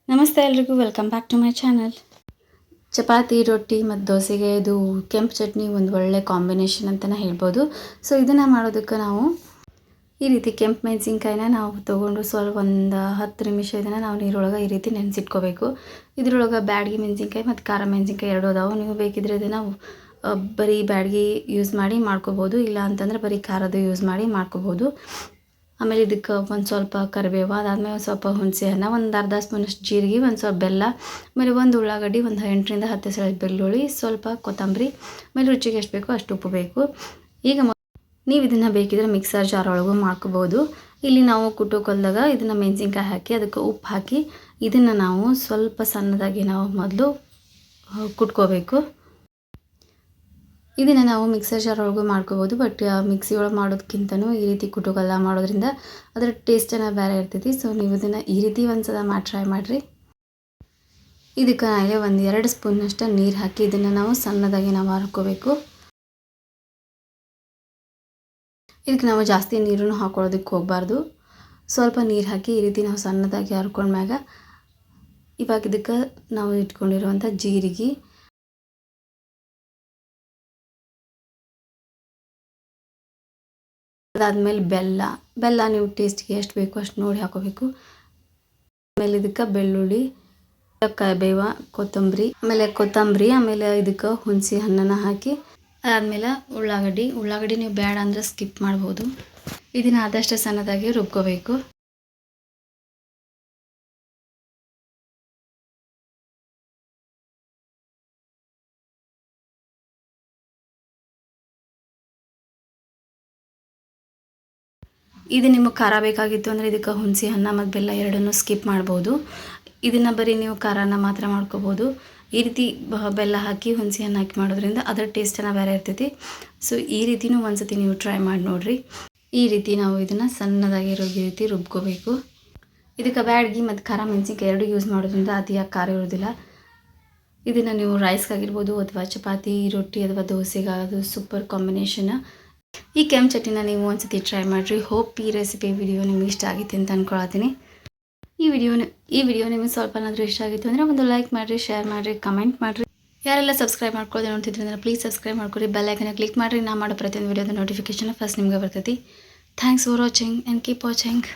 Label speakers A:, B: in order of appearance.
A: ನಮಸ್ತೆ ಎಲ್ರಿಗೂ welcome back to my channel. ಚಪಾತಿ ರೊಟ್ಟಿ ಮತ್ತು ದೋಸೆಗೆ ಇದು ಕೆಂಪು ಚಟ್ನಿ ಒಂದು ಒಳ್ಳೆ ಕಾಂಬಿನೇಷನ್ ಅಂತಲೇ ಹೇಳ್ಬೋದು. ಸೊ ಇದನ್ನು ಮಾಡೋದಕ್ಕೆ ನಾವು ಈ ರೀತಿ ಕೆಂಪು ಮೆಣಸಿನ್ಕಾಯಿನ ನಾವು ತೊಗೊಂಡು ಸ್ವಲ್ಪ ಒಂದು 10 ನಿಮಿಷ ಇದನ್ನು ನಾವು ನೀರೊಳಗೆ ಈ ರೀತಿ ನೆನೆಸಿಟ್ಕೋಬೇಕು. ಇದ್ರೊಳಗೆ ಬ್ಯಾಡಗಿ ಮೆಣಸಿನ್ಕಾಯಿ ಮತ್ತು ಖಾರ ಮೆಣಸಿನ್ಕಾಯಿ ಎರಡು ಅದಾವೆ. ನೀವು ಬೇಕಿದ್ರೆ ಇದನ್ನು ಬರೀ ಬ್ಯಾಡಗಿ ಯೂಸ್ ಮಾಡಿ ಮಾಡ್ಕೋಬೋದು, ಇಲ್ಲ ಅಂತಂದರೆ ಬರೀ ಖಾರದ್ದು ಯೂಸ್ ಮಾಡಿ ಮಾಡ್ಕೋಬೋದು. ಆಮೇಲೆ ಇದಕ್ಕೆ ಒಂದು ಸ್ವಲ್ಪ ಕರಿಬೇವು, ಅದಾದಮೇಲೆ ಒಂದು ಸ್ವಲ್ಪ ಹುಣಸೆ ಹಣ್ಣು, ಒಂದು ಅರ್ಧ ಸ್ಪೂನಷ್ಟು ಜೀರಿಗೆ, ಒಂದು ಸ್ವಲ್ಪ ಬೆಲ್ಲ, ಆಮೇಲೆ ಒಂದು ಉಳ್ಳಾಗಡ್ಡಿ, ಒಂದು 8ರಿಂದ 10 ಸಲ ಬೆಳ್ಳುಳ್ಳಿ, ಸ್ವಲ್ಪ ಕೊತ್ತಂಬರಿ, ಆಮೇಲೆ ರುಚಿಗೆ ಎಷ್ಟು ಬೇಕೋ ಅಷ್ಟು ಉಪ್ಪು ಬೇಕು. ಈಗ ನೀವು ಇದನ್ನು ಬೇಕಿದ್ರೆ ಮಿಕ್ಸರ್ ಜಾರ್ ಒಳಗೂ ಮಾಡ್ಕೋಬೋದು. ಇಲ್ಲಿ ನಾವು ಕುಟ್ಟೋಕೊಲ್ದಾಗ ಇದನ್ನು ಮೆಣಸಿನ್ಕಾಯಿ ಹಾಕಿ ಅದಕ್ಕೆ ಉಪ್ಪು ಹಾಕಿ ಇದನ್ನು ನಾವು ಸ್ವಲ್ಪ ಸಣ್ಣದಾಗಿ ನಾವು ಮೊದಲು ಕುಟ್ಕೋಬೇಕು. ಇದನ್ನು ನಾವು ಮಿಕ್ಸರ್ ಜಾರ್ ಒಳಗೂ ಮಾಡ್ಕೋಬೋದು, ಬಟ್ ಮಿಕ್ಸಿ ಒಳಗೆ ಮಾಡೋದಕ್ಕಿಂತನೂ ಈ ರೀತಿ ಕುಟುಕಲ್ಲ ಮಾಡೋದ್ರಿಂದ ಅದರ ಟೇಸ್ಟನ್ನು ಬೇರೆ ಇರ್ತೈತಿ. ಸೊ ನೀವು ಇದನ್ನು ಈ ರೀತಿ ಒಂದು ಸಲ ಟ್ರೈ ಮಾಡಿರಿ. ಇದಕ್ಕೆ ನಾಳೆ ಒಂದು 2 ಸ್ಪೂನಷ್ಟು ನೀರು ಹಾಕಿ ಇದನ್ನು ನಾವು ಸಣ್ಣದಾಗಿ ನಾವು ಹರ್ಕೋಬೇಕು. ಇದಕ್ಕೆ ನಾವು ಜಾಸ್ತಿ ನೀರನ್ನು ಹಾಕೊಳ್ಳೋದಕ್ಕೆ ಹೋಗಬಾರ್ದು. ಸ್ವಲ್ಪ ನೀರು ಹಾಕಿ ಈ ರೀತಿ ನಾವು ಸಣ್ಣದಾಗಿ ಹರ್ಕೊಂಡ್ಮ್ಯಾಗ ಇವಾಗ ಇದಕ್ಕೆ ನಾವು ಇಟ್ಕೊಂಡಿರುವಂಥ ಜೀರಿಗೆ, ಅದಾದಮೇಲೆ ಬೆಲ್ಲ ನೀವು ಟೇಸ್ಟ್ಗೆ ಎಷ್ಟು ಬೇಕೋ ಅಷ್ಟು ನೋಡಿ ಹಾಕೋಬೇಕು. ಆಮೇಲೆ ಇದಕ್ಕೆ ಬೆಳ್ಳುಳ್ಳಿ, ಕರಿಬೇವು, ಕೊತ್ತಂಬರಿ, ಆಮೇಲೆ ಇದಕ್ಕೆ ಹುಣಸೆ ಹಣ್ಣನ್ನು ಹಾಕಿ, ಅದಾದಮೇಲೆ ಉಳ್ಳಾಗಡ್ಡಿ ನೀವು ಬೇಡ ಅಂದರೆ ಸ್ಕಿಪ್ ಮಾಡ್ಬೋದು. ಇದನ್ನು ಆದಷ್ಟು ಸಣ್ಣದಾಗಿ ರುಬ್ಕೋಬೇಕು. ಇದು ನಿಮಗೆ ಖಾರ ಬೇಕಾಗಿತ್ತು ಅಂದರೆ ಇದಕ್ಕೆ ಹುಣಸೆ ಹಣ್ಣು ಮತ್ತು ಬೆಲ್ಲ ಎರಡನ್ನೂ ಸ್ಕಿಪ್ ಮಾಡ್ಬೋದು. ಇದನ್ನು ಬರೀ ನೀವು ಖಾರನ ಮಾತ್ರ ಮಾಡ್ಕೋಬೋದು. ಈ ರೀತಿ ಬೆಲ್ಲ ಹಾಕಿ ಹುಣಸೆ ಹಣ್ಣು ಹಾಕಿ ಮಾಡೋದ್ರಿಂದ ಅದರ ಟೇಸ್ಟನ್ನು ಬೇರೆ ಇರ್ತೈತಿ. ಸೊ ಈ ರೀತಿಯೂ ಒಂದ್ಸತಿ ನೀವು ಟ್ರೈ ಮಾಡಿ ನೋಡಿರಿ. ಈ ರೀತಿ ನಾವು ಇದನ್ನು ಸಣ್ಣದಾಗಿ ಈ ರೀತಿ ರುಬ್ಕೋಬೇಕು. ಇದಕ್ಕೆ ಬ್ಯಾಡಗಿ ಮತ್ತು ಖಾರ ಮೆಣಸಿನ್ಕಾಯಿ ಎರಡು ಯೂಸ್ ಮಾಡೋದ್ರಿಂದ ಅತಿಯಾಗಿ ಖಾರ ಇರೋದಿಲ್ಲ. ಇದನ್ನು ನೀವು ರೈಸ್ಗಾಗಿರ್ಬೋದು ಅಥವಾ ಚಪಾತಿ ರೊಟ್ಟಿ ಅಥವಾ ದೋಸೆಗಾಗೋದು ಸೂಪರ್ ಕಾಂಬಿನೇಷನ್. ಈ ಕೆಂಪು ಚಟ್ನಿನ ನೀವು ಒಂದ್ಸತಿ ಟ್ರೈ ಮಾಡಿರಿ. ಹೋಪ್ ಈ ರೆಸಿಪಿ ವಿಡಿಯೋ ನಿಮಗೆ ಇಷ್ಟ ಆಗಿತ್ತು ಅಂತ ಅಂದ್ಕೊಳ್ತೀನಿ. ಈ ವಿಡಿಯೋ ನಿಮಗೆ ಸ್ವಲ್ಪನಾದರೂ ಇಷ್ಟ ಆಗಿತ್ತು ಅಂದರೆ ಒಂದು ಲೈಕ್ ಮಾಡಿರಿ, ಶೇರ್ ಮಾಡಿರಿ, ಕಮೆಂಟ್ ಮಾಡಿರಿ. ಯಾರೆಲ್ಲ ಸಬ್ಸ್ಕ್ರೈಬ್ ಮಾಡ್ಕೊಳ್ಳೋದು ನೋಡ್ತಿದ್ರಿ ಅಂದರೆ ಪ್ಲೀಸ್ ಸಬ್ಸ್ಕ್ರೈಬ್ ಮಾಡ್ಕೊರಿ, ಬೆಲ್ ಐಕನ್ನ ಕ್ಲಿಕ್ ಮಾಡಿರಿ. ನಾ ಮಾಡೋ ಪ್ರತಿಯೊಂದು ವಿಡಿಯೋದ ನೋಟಿಫಿಕೇಶನ್ ಫಸ್ಟ್ ನಿಮಗೆ ಬರ್ತೈತಿ. Thanks for watching and keep watching.